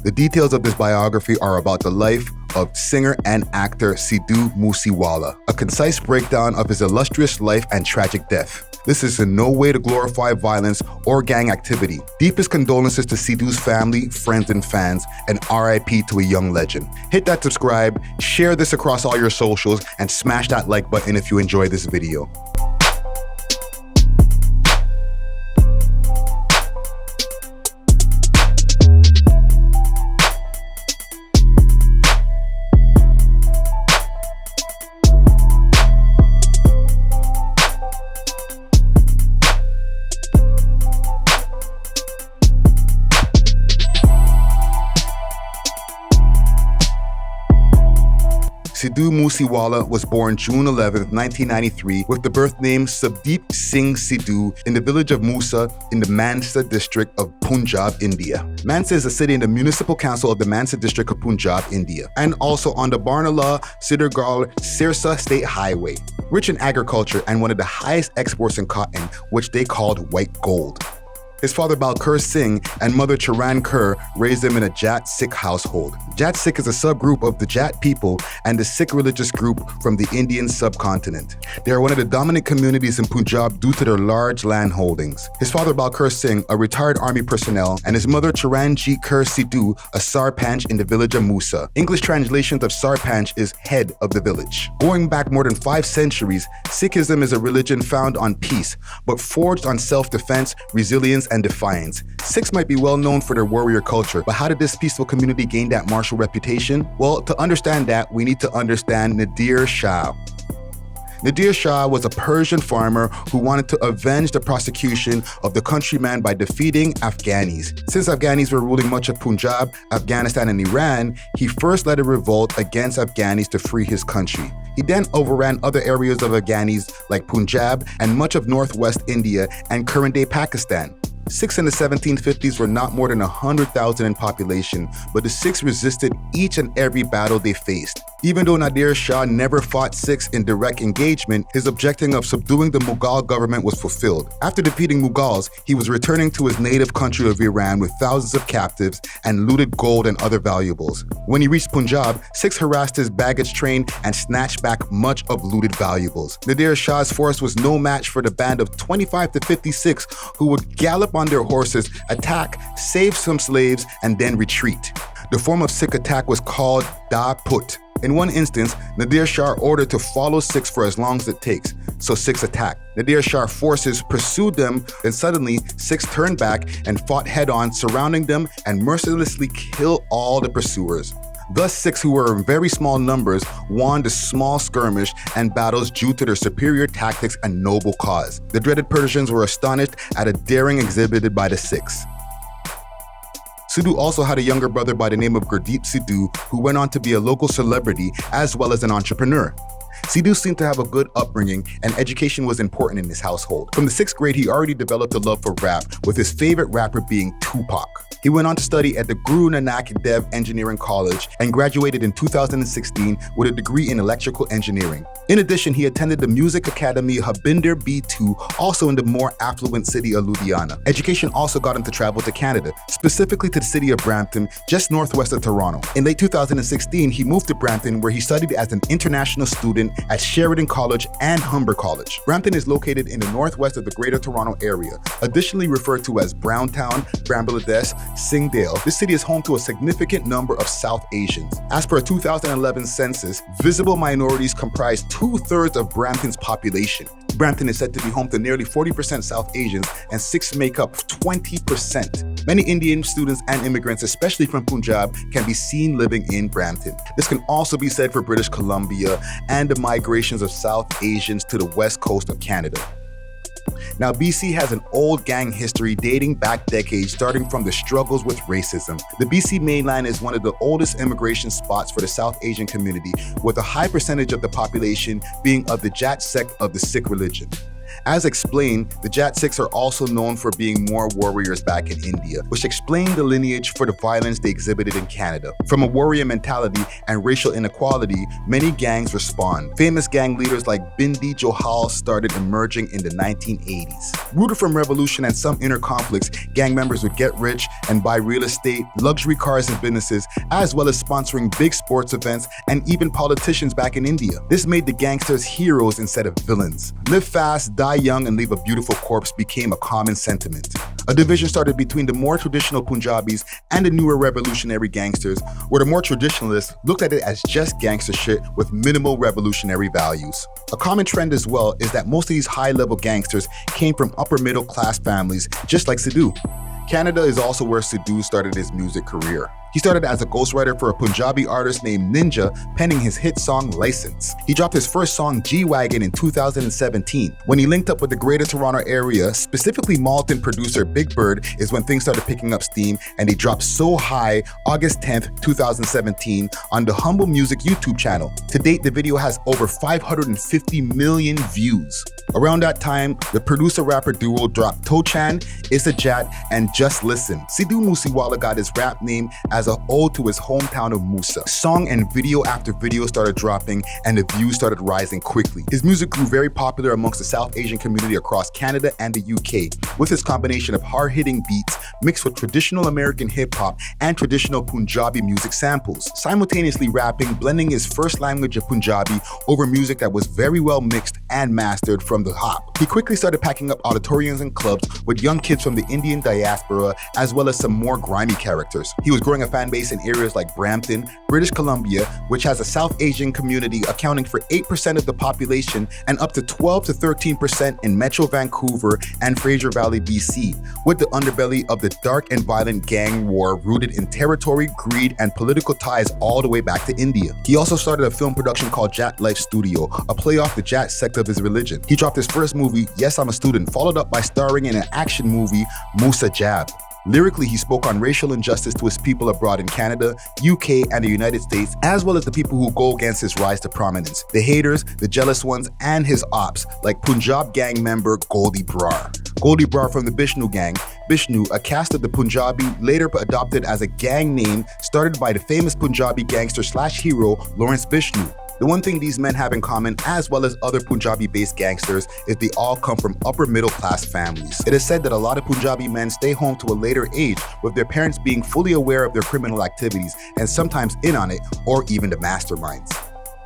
The details of this biography are about the life of singer and actor Sidhu Moose Wala, a concise breakdown of his illustrious life and tragic death. This is in no way to glorify violence or gang activity. Deepest condolences to Sidhu's family, friends, and fans, and R.I.P. to a young legend. Hit that subscribe, share this across all your socials, and smash that like button if you enjoyed this video. Sidhu Moose Wala was born June 11, 1993, with the birth name Subdeep Singh Sidhu in the village of Musa in the Mansa district of Punjab, India. Mansa is a city in the municipal council of the Mansa district of Punjab, India, and also on the Barnala-Siddhargarh-Sirsa state highway. Rich in agriculture and one of the highest exports in cotton, which they called white gold. His father Balkar Singh and mother Charan Kaur raised him in a Jat Sikh household. Jat Sikh is a subgroup of the Jat people and the Sikh religious group from the Indian subcontinent. They are one of the dominant communities in Punjab due to their large land holdings. His father Balkar Singh, a retired army personnel, and his mother Charanjit Kaur Sidhu, a Sarpanch in the village of Musa. English translation of Sarpanch is head of the village. Going back more than 5 centuries, Sikhism is a religion found on peace, but forged on self-defense, resilience, and defiance. Sikhs might be well known for their warrior culture, but how did this peaceful community gain that martial reputation? Well, to understand that, we need to understand Nadir Shah. Nadir Shah was a Persian farmer who wanted to avenge the prosecution of the countryman by defeating Afghanis. Since Afghanis were ruling much of Punjab, Afghanistan, and Iran, he first led a revolt against Afghanis to free his country. He then overran other areas of Afghanis like Punjab and much of northwest India and current-day Pakistan. Sikhs in the 1750s were not more than 100,000 in population, but the Sikhs resisted each and every battle they faced. Even though Nadir Shah never fought Sikhs in direct engagement, his objective of subduing the Mughal government was fulfilled. After defeating Mughals, he was returning to his native country of Iran with thousands of captives and looted gold and other valuables. When he reached Punjab, Sikhs harassed his baggage train and snatched back much of looted valuables. Nadir Shah's force was no match for the band of 25 to 50 Sikhs who would gallop on their horses, attack, save some slaves, and then retreat. The form of Sikh attack was called Da Put. In one instance, Nadir Shah ordered to follow Sikhs for as long as it takes, so Sikhs attacked. Nadir Shah's forces pursued them, then suddenly Sikhs turned back and fought head-on, surrounding them and mercilessly killed all the pursuers. Thus, Sikhs who were in very small numbers won the small skirmish and battles due to their superior tactics and noble cause. The dreaded Persians were astonished at a daring exhibited by the Sikhs. Sidhu also had a younger brother by the name of Gurdeep Sidhu, who went on to be a local celebrity as well as an entrepreneur. Sidhu seemed to have a good upbringing, and education was important in his household. From the 6th grade, he already developed a love for rap, with his favorite rapper being Tupac. He went on to study at the Guru Nanak Dev Engineering College and graduated in 2016 with a degree in electrical engineering. In addition, he attended the Music Academy Habinder B2, also in the more affluent city of Ludhiana. Education also got him to travel to Canada, specifically to the city of Brampton, just northwest of Toronto. In late 2016, he moved to Brampton, where he studied as an international student at Sheridan College and Humber College. Brampton is located in the northwest of the Greater Toronto Area, additionally referred to as Browntown, Bangladesh, Singdale. This city is home to a significant number of South Asians. As per a 2011 census, visible minorities comprise 2/3 of Brampton's population. Brampton is said to be home to nearly 40% South Asians, and Sikhs make up 20%. Many Indian students and immigrants, especially from Punjab, can be seen living in Brampton. This can also be said for British Columbia and the migrations of South Asians to the west coast of Canada. Now, BC has an old gang history dating back decades, starting from the struggles with racism. The BC mainland is one of the oldest immigration spots for the South Asian community, with a high percentage of the population being of the Jat sect of the Sikh religion. As explained, the Jat Sikhs are also known for being more warriors back in India, which explained the lineage for the violence they exhibited in Canada. From a warrior mentality and racial inequality, many gangs were spawned. Famous gang leaders like Bindi Johal started emerging in the 1980s. Rooted from revolution and some inner conflicts, gang members would get rich and buy real estate, luxury cars and businesses, as well as sponsoring big sports events and even politicians back in India. This made the gangsters heroes instead of villains. Live fast, die young, and leave a beautiful corpse became a common sentiment. A division started between the more traditional Punjabis and the newer revolutionary gangsters, where the more traditionalists looked at it as just gangster shit with minimal revolutionary values. A common trend as well is that most of these high-level gangsters came from upper middle class families, just like Sidhu. Canada is also where Sidhu started his music career. He started as a ghostwriter for a Punjabi artist named Ninja, penning his hit song License. He dropped his first song G-Wagon in 2017. When he linked up with the Greater Toronto Area, specifically Malton producer Big Bird, is when things started picking up steam, and he dropped So High August 10th, 2017 on the Humble Music YouTube channel. To date, the video has over 550 million views. Around that time, the producer-rapper duo dropped Tochan, Issa Jat, and Just Listen. Sidhu Moose Wala got his rap name as an ode to his hometown of Musa. Song and video after video started dropping, and the views started rising quickly. His music grew very popular amongst the South Asian community across Canada and the UK, with his combination of hard-hitting beats mixed with traditional American hip-hop and traditional Punjabi music samples, simultaneously rapping, blending his first language of Punjabi over music that was very well mixed and mastered from the hop. He quickly started packing up auditoriums and clubs with young kids from the Indian diaspora, as well as some more grimy characters. He was growing a fan base in areas like Brampton, British Columbia, which has a South Asian community accounting for 8% of the population, and up to 12 to 13% in Metro Vancouver and Fraser Valley, BC, with the underbelly of the dark and violent gang war rooted in territory, greed, and political ties all the way back to India. He also started a film production called Jat Life Studio, a play off the Jat sect of his religion. He dropped his first movie, Yes, I'm a Student, followed up by starring in an action movie, Musa Jab. Lyrically, he spoke on racial injustice to his people abroad in Canada, UK, and the United States, as well as the people who go against his rise to prominence, the haters, the jealous ones, and his ops, like Punjab gang member Goldy Brar. Goldy Brar from the Bishnu gang. Bishnu, a caste of the Punjabi, later adopted as a gang name started by the famous Punjabi gangster slash hero Lawrence Bishnu. The one thing these men have in common, as well as other Punjabi-based gangsters, is they all come from upper middle-class families. It is said that a lot of Punjabi men stay home to a later age, with their parents being fully aware of their criminal activities and sometimes in on it, or even the masterminds.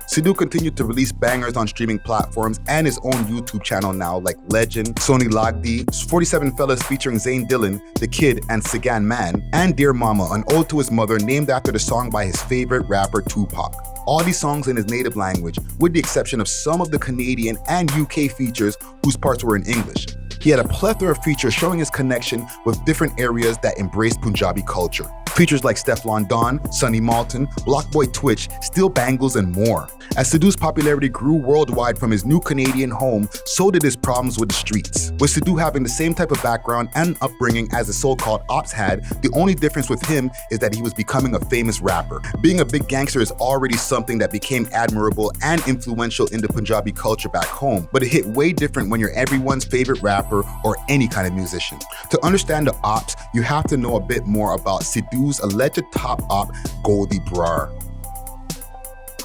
Sidhu continued to release bangers on streaming platforms and his own YouTube channel now, like Legend, Sony Lagdi, 47 Fellas featuring Zayn Dillon, The Kid, and Sigan Man, and Dear Mama, an ode to his mother named after the song by his favorite rapper Tupac. All these songs in his native language, with the exception of some of the Canadian and UK features whose parts were in English. He had a plethora of features showing his connection with different areas that embraced Punjabi culture. Features like Stefflon Don, Sonny Malton, Blockboy Twitch, Steel Bangles, and more. As Sidhu's popularity grew worldwide from his new Canadian home, so did his problems with the streets. With Sidhu having the same type of background and upbringing as the so-called Opps had, the only difference with him is that he was becoming a famous rapper. Being a big gangster is already something that became admirable and influential in the Punjabi culture back home, but it hit way different when you're everyone's favorite rapper or any kind of musician. To understand the Opps, you have to know a bit more about Sidhu's alleged top op, Goldy Brar.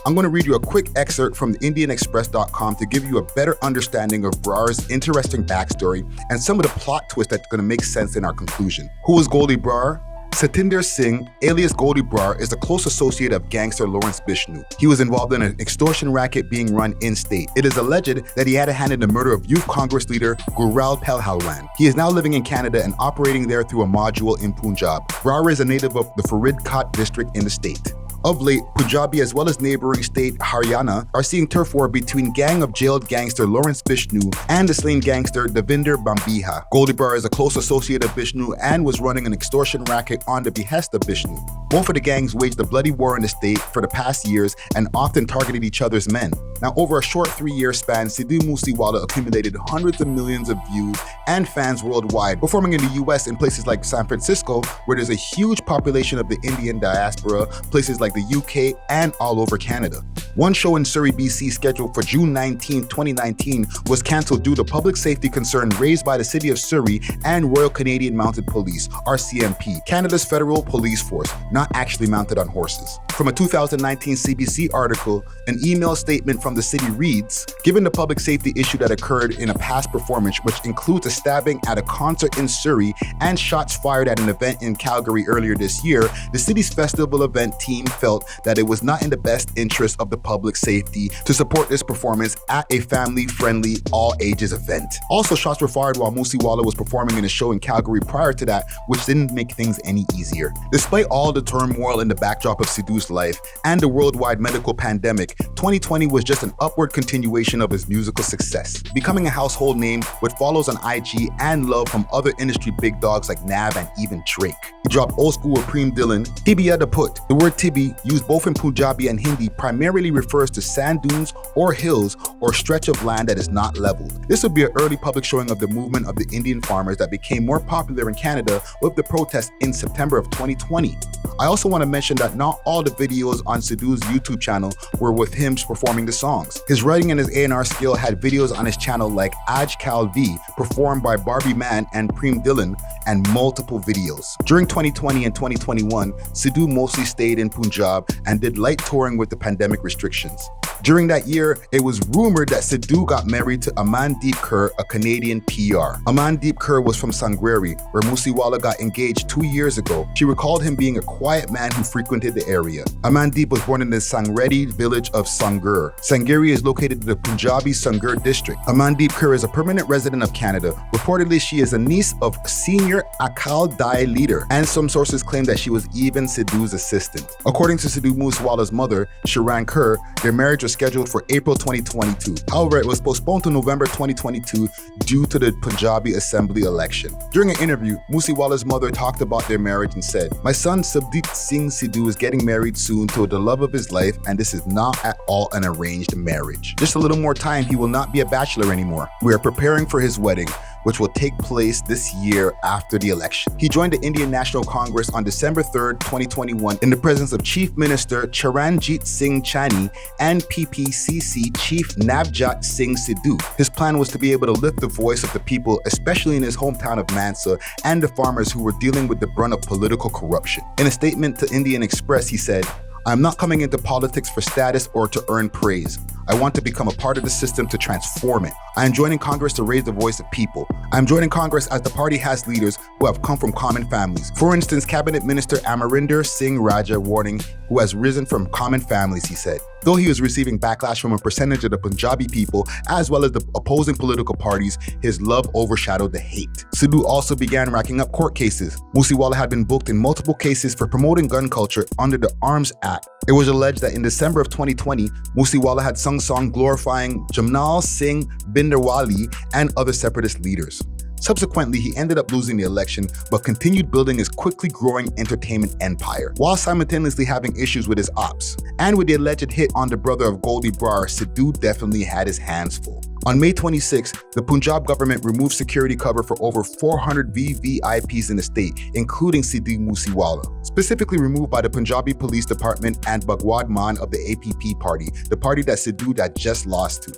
I'm going to read you a quick excerpt from the IndianExpress.com to give you a better understanding of Brar's interesting backstory and some of the plot twists that's going to make sense in our conclusion. Who is Goldy Brar? Satinder Singh, alias Goldy Brar, is a close associate of gangster Lawrence Bishnu. He was involved in an extortion racket being run in-state. It is alleged that he had a hand in the murder of Youth Congress leader Gurral Pelhalwan. He is now living in Canada and operating there through a module in Punjab. Brar is a native of the Faridkot district in the state. Of late, Punjabi as well as neighboring state Haryana are seeing turf war between gang of jailed gangster Lawrence Bishnu and the slain gangster Devinder Bambiha. Goldy Brar is a close associate of Bishnu and was running an extortion racket on the behest of Bishnu. Both of the gangs waged a bloody war in the state for the past years and often targeted each other's men. Now, over a short 3-year span, Sidhu Moose Wala accumulated hundreds of millions of views and fans worldwide, performing in the US in places like San Francisco, where there's a huge population of the Indian diaspora, places like the UK, and all over Canada. One show in Surrey, BC, scheduled for June 19, 2019, was cancelled due to public safety concern raised by the City of Surrey and Royal Canadian Mounted Police, RCMP, Canada's federal police force, not actually mounted on horses. From a 2019 CBC article, an email statement from the city reads, "Given the public safety issue that occurred in a past performance, which includes a stabbing at a concert in Surrey and shots fired at an event in Calgary earlier this year, the city's festival event team felt that it was not in the best interest of the public safety to support this performance at a family-friendly, all-ages event." Also, shots were fired while Moose Wala was performing in a show in Calgary prior to that, which didn't make things any easier. Despite all the turmoil in the backdrop of Sidhu's life and the worldwide medical pandemic, 2020 was just an upward continuation of his musical success, becoming a household name with follows on IG and love from other industry big dogs like Nav and even Drake. He dropped Old School with Preem Dillon, Tibia da Put. The word Tibi, used both in Punjabi and Hindi, primarily refers to sand dunes or hills or stretch of land that is not leveled. This would be an early public showing of the movement of the Indian farmers that became more popular in Canada with the protests in September of 2020. I also want to mention that not all the videos on Sidhu's YouTube channel were with him performing the songs. His writing and his A&R skill had videos on his channel like Aj Kal V, performed by Barbie Man and Preem Dillon, and multiple videos. During 2020 and 2021, Sidhu mostly stayed in Punjab and did light touring with the pandemic restrictions. During that year, it was rumored that Sidhu got married to Amandeep Kaur, a Canadian PR. Amandeep Kaur was from Sangreri, where Moose Wala got engaged 2 years ago. She recalled him being a quiet man who frequented the area. Amandeep was born in the Sangredi village of Sangur. Sangreri is located in the Punjabi Sangur district. Amandeep Kaur is a permanent resident of Canada. Reportedly, she is a niece of senior Akal Dai leader, and some sources claim that she was even Sidhu's assistant. According to Sidhu Moose Wala's mother, Sharan Kaur, their marriage was scheduled for April 2022. However, it was postponed to November 2022 due to the Punjabi Assembly election. During an interview, Moose Wala's mother talked about their marriage and said, "My son Subdeep Singh Sidhu is getting married soon to the love of his life, and this is not at all an arranged marriage. Just a little more time, he will not be a bachelor anymore. We are preparing for his wedding, which will take place this year after the election." He joined the Indian National Congress on December 3rd, 2021 in the presence of Chief Minister Charanjit Singh Chani and PPCC Chief Navjot Singh Sidhu. His plan was to be able to lift the voice of the people, especially in his hometown of Mansa, and the farmers who were dealing with the brunt of political corruption. In a statement to Indian Express, he said, "I'm not coming into politics for status or to earn praise. I want to become a part of the system to transform it. I am joining Congress to raise the voice of people. I am joining Congress as the party has leaders who have come from common families. For instance, Cabinet Minister Amarinder Singh Raja Warning, who has risen from common families," he said. Though he was receiving backlash from a percentage of the Punjabi people as well as the opposing political parties, his love overshadowed the hate. Sidhu also began racking up court cases. Moose Wala had been booked in multiple cases for promoting gun culture under the Arms Act. It was alleged that in December of 2020, Moose Wala had sung songs glorifying Jamnal Singh Bhindranwale and other separatist leaders. Subsequently, he ended up losing the election, but continued building his quickly growing entertainment empire, while simultaneously having issues with his Opps. And with the alleged hit on the brother of Goldy Brar, Sidhu definitely had his hands full. On May 26, the Punjab government removed security cover for over 400 VVIPs in the state, including Sidhu Moose Wala, specifically removed by the Punjabi Police Department and Bhagwad Mann of the APP party, the party that Sidhu had just lost to.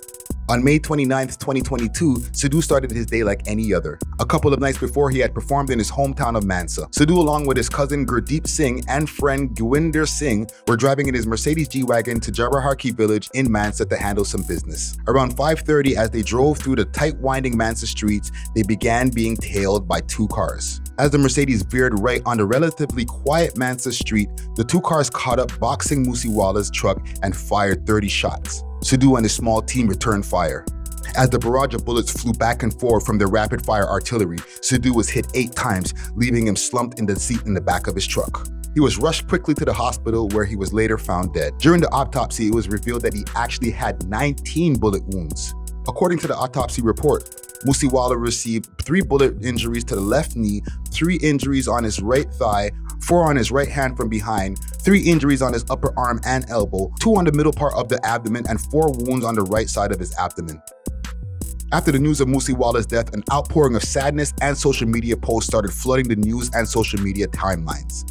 On May 29, 2022, Sidhu started his day like any other. A couple of nights before, he had performed in his hometown of Mansa. Sidhu, along with his cousin Gurdeep Singh and friend Gwinder Singh, were driving in his Mercedes G-Wagon to Jawaharki village in Mansa to handle some business. Around 5:30, as they drove through the tight winding Mansa streets, they began being tailed by two cars. As the Mercedes veered right on the relatively quiet Mansa street, the two cars caught up boxing Moose Wala's truck and fired 30 shots. Sidhu and his small team returned fire. As the barrage of bullets flew back and forth from their rapid-fire artillery, Sidhu was hit 8 times, leaving him slumped in the seat in the back of his truck. He was rushed quickly to the hospital where he was later found dead. During the autopsy, it was revealed that he actually had 19 bullet wounds. According to the autopsy report, Moose Wala received 3 bullet injuries to the left knee, 3 injuries on his right thigh, 4 on his right hand from behind, 3 injuries on his upper arm and elbow, 2 on the middle part of the abdomen, and 4 wounds on the right side of his abdomen. After the news of Moose Wala's death, an outpouring of sadness and social media posts started flooding the news and social media timelines.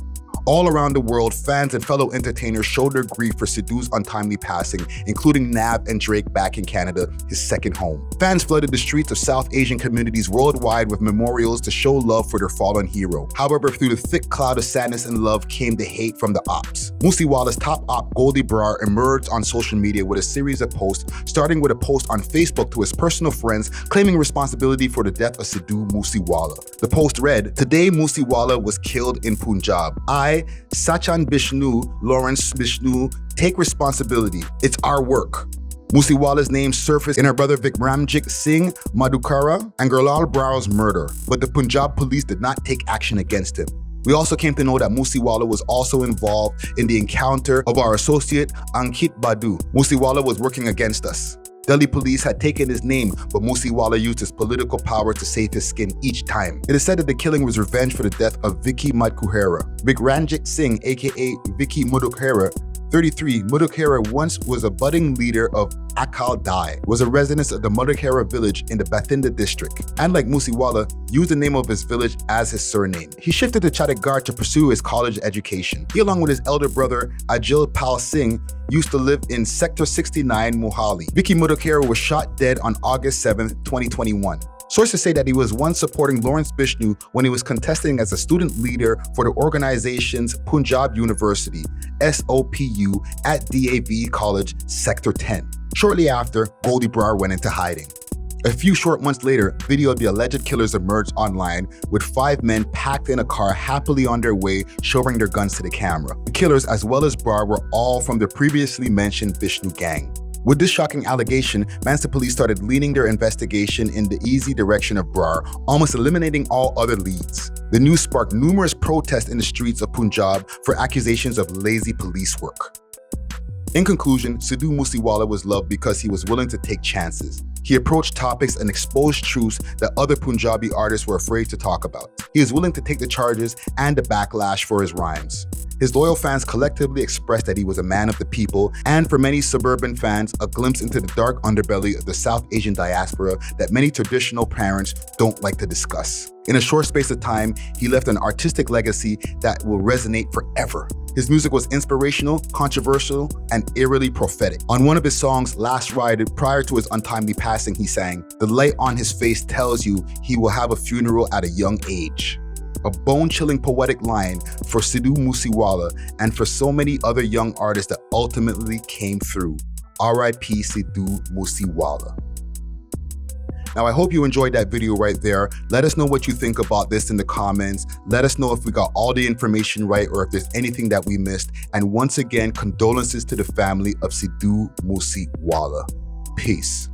All around the world, fans and fellow entertainers showed their grief for Sidhu's untimely passing, including Nav and Drake back in Canada, his second home. Fans flooded the streets of South Asian communities worldwide with memorials to show love for their fallen hero. However, through the thick cloud of sadness and love came the hate from the Opps. Moose Wala's top op, Goldy Brar, emerged on social media with a series of posts, starting with a post on Facebook to his personal friends claiming responsibility for the death of Sidhu Moose Wala. The post read, "Today Moose Wala was killed in Punjab. I, Sachin Bishnu, Lawrence Bishnu, take responsibility. It's our work." Moose Wala's name surfaced in her brother Vikramjit Singh Madhukara and Glody Brar's murder, but the Punjab police did not take action against him. We also came to know that Moose Wala was also involved in the encounter of our associate Ankit Badu. Moose Wala was working against us. Delhi police had taken his name, but Moose Wala used his political power to save his skin each time. It is said that the killing was revenge for the death of Vicky Madhukara. Vikramjit Singh, aka Vicky Madhukara, 33, Madhukara once was a budding leader of Akal Dai, was a resident of the Madhukara village in the Bathinda district, and like Moose Wala, used the name of his village as his surname. He shifted to Chhattisgarh to pursue his college education. He, along with his elder brother Ajil Pal Singh, used to live in Sector 69, Mohali. Vicky Madhukara was shot dead on August 7, 2021. Sources say that he was once supporting Lawrence Bishnu when he was contesting as a student leader for the organization's Punjab University, SOPU, at DAV College, Sector 10. Shortly after, Goldy Brar went into hiding. A few short months later, video of the alleged killers emerged online with 5 men packed in a car happily on their way, showing their guns to the camera. The killers, as well as Brar, were all from the previously mentioned Bishnu gang. With this shocking allegation, Mansa police started leaning their investigation in the easy direction of Brar, almost eliminating all other leads. The news sparked numerous protests in the streets of Punjab for accusations of lazy police work. In conclusion, Sidhu Moose Wala was loved because he was willing to take chances. He approached topics and exposed truths that other Punjabi artists were afraid to talk about. He is willing to take the charges and the backlash for his rhymes. His loyal fans collectively expressed that he was a man of the people, and for many suburban fans, a glimpse into the dark underbelly of the South Asian diaspora that many traditional parents don't like to discuss. In a short space of time, he left an artistic legacy that will resonate forever. His music was inspirational, controversial, and eerily prophetic. On one of his songs, Last Ride, prior to his untimely passing, he sang, "The light on his face tells you he will have a funeral at a young age." A bone-chilling poetic line for Sidhu Moose Wala and for so many other young artists that ultimately came through. R.I.P. Sidhu Moose Wala. Now, I hope you enjoyed that video right there. Let us know what you think about this in the comments. Let us know if we got all the information right or if there's anything that we missed. And once again, condolences to the family of Sidhu Moose Wala. Peace.